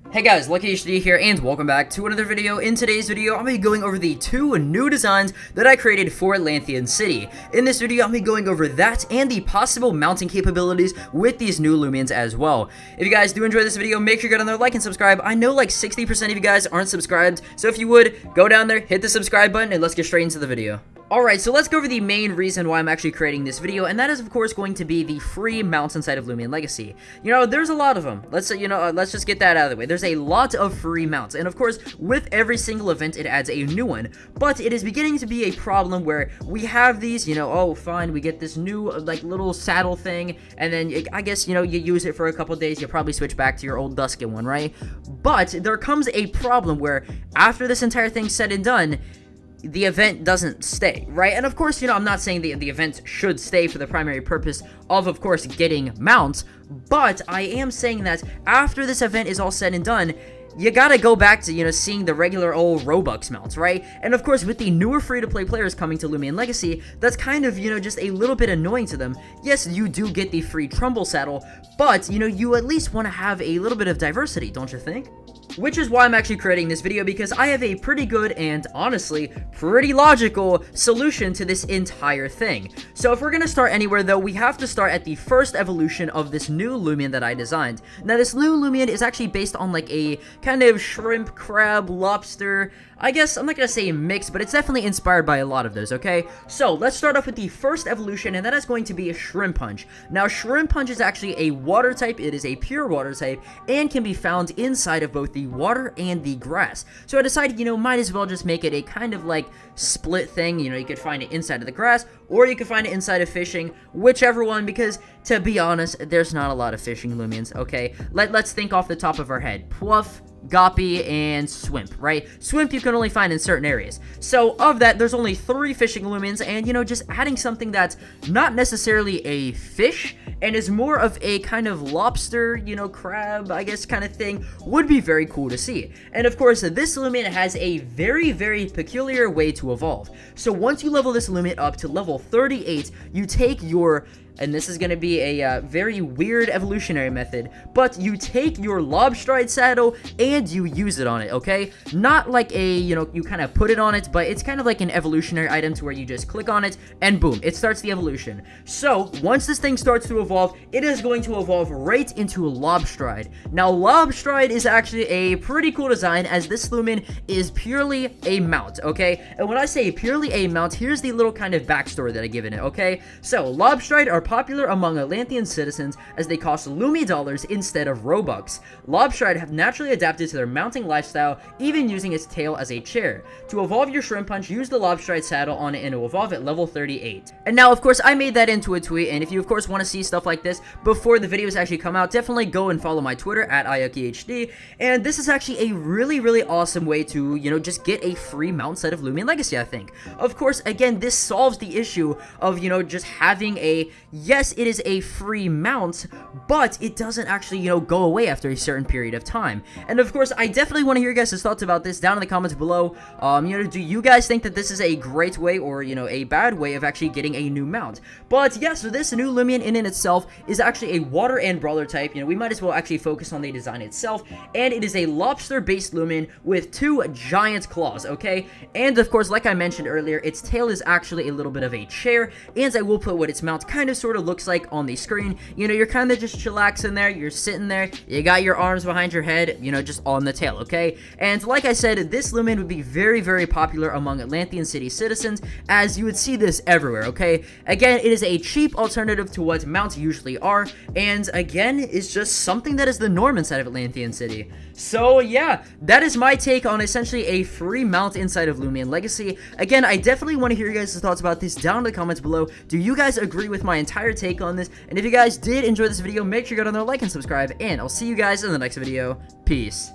Hey guys, LuckyHD here, and welcome back to another video. In today's video, I'm going to be going over the two new designs that I created for Atlanthian City. In this video, I'm going to be going over that and the possible mounting capabilities with these new Loomians as well. If you guys do enjoy this video, make sure you go down there, like and subscribe. I know like 60% of you guys aren't subscribed, so if you would, go down there, hit the subscribe button, and let's get straight into the video. Alright, so let's go over the main reason why I'm actually creating this video, and that is of course going to be the free mounts inside of Loomian Legacy. You know, there's a lot of them. Let's just get that out of the way. There's a lot of free mounts, and of course, with every single event, it adds a new one. But it is beginning to be a problem where we have these, oh, fine, we get this new, like, little saddle thing, and then, I guess, you use it for a couple days, you'll probably switch back to your old Duskin one, right? But there comes a problem where, after this entire thing's said and done, the event doesn't stay, right? And of course, I'm not saying the event should stay for the primary purpose of course, getting mounts, but I am saying that after this event is all said and done, you gotta go back to, seeing the regular old Robux mounts, right? And of course, with the newer free-to-play players coming to Loomian Legacy, that's kind of, just a little bit annoying to them. Yes, you do get the free Trumbull saddle, but, you at least want to have a little bit of diversity, don't you think? Which is why I'm actually creating this video, because I have a pretty good and, honestly, pretty logical solution to this entire thing. So if we're gonna start anywhere, though, we have to start at the first evolution of this new Loomian that I designed. Now, this new Loomian is actually based on, like, a kind of shrimp, crab, lobster, I guess, I'm not gonna say mix, but it's definitely inspired by a lot of those, okay? So, let's start off with the first evolution, and that is going to be a Shrimp Punch. Now, Shrimp Punch is actually a water type, it is a pure water type, and can be found inside of both the water and the grass. So I decided, might as well just make it a kind of like split thing. You could find it inside of the grass, or you could find it inside of fishing, whichever one, because to be honest, there's not a lot of fishing Loomians, okay? Let's think off the top of our head. Pluff, Goppy, and Swimp, right? Swimp you can only find in certain areas. So, of that, there's only 3 fishing Loomians, and, just adding something that's not necessarily a fish, and is more of a kind of lobster, crab, I guess, kind of thing, would be very cool to see. And, of course, this Loomian has a very, very peculiar way to evolve. So, once you level this Loomian up to level 38, you take your... and this is going to be a very weird evolutionary method, but you take your Lobstride saddle and you use it on it, okay? Not like a, you kind of put it on it, but it's kind of like an evolutionary item to where you just click on it, and boom, it starts the evolution. So, once this thing starts to evolve, it is going to evolve right into Lobstride. Now, Lobstride is actually a pretty cool design, as this Loomian is purely a mount, okay? And when I say purely a mount, here's the little kind of backstory that I give in it, okay? So, Lobstride are popular among Atlanthian citizens as they cost Lumi dollars instead of Robux. Lobstride have naturally adapted to their mounting lifestyle, even using its tail as a chair. To evolve your Shrimp Punch, use the Lobstride saddle on it and it will evolve at level 38. And now, of course, I made that into a tweet, and if you, of course, want to see stuff like this before the videos actually come out, definitely go and follow my Twitter at LuckyHD, and this is actually a really, really awesome way to, just get a free mount set of Loomian Legacy, I think. Of course, again, this solves the issue of, just having a... yes, it is a free mount, but it doesn't actually, go away after a certain period of time. And of course, I definitely want to hear your guys' thoughts about this down in the comments below. Do you guys think that this is a great way or, a bad way of actually getting a new mount? But yeah, so this new Loomian in itself is actually a water and brawler type. We might as well actually focus on the design itself. And it is a lobster-based Loomian with 2 giant claws, okay? And of course, like I mentioned earlier, its tail is actually a little bit of a chair, and I will put what its mount kind of sort of looks like on the screen. You're kind of just chillaxing there, you're sitting there, you got your arms behind your head, just on the tail, okay? And like I said, this Loomian would be very, very popular among Atlanthian City citizens, as you would see this everywhere, okay? Again, it is a cheap alternative to what mounts usually are, and again, it's just something that is the norm inside of Atlanthian City. So yeah, that is my take on essentially a free mount inside of Loomian Legacy. Again, I definitely want to hear your guys' thoughts about this down in the comments below. Do you guys agree with my entire take on this? And if you guys did enjoy this video, make sure you go down there, like and subscribe, and I'll see you guys in the next video. Peace.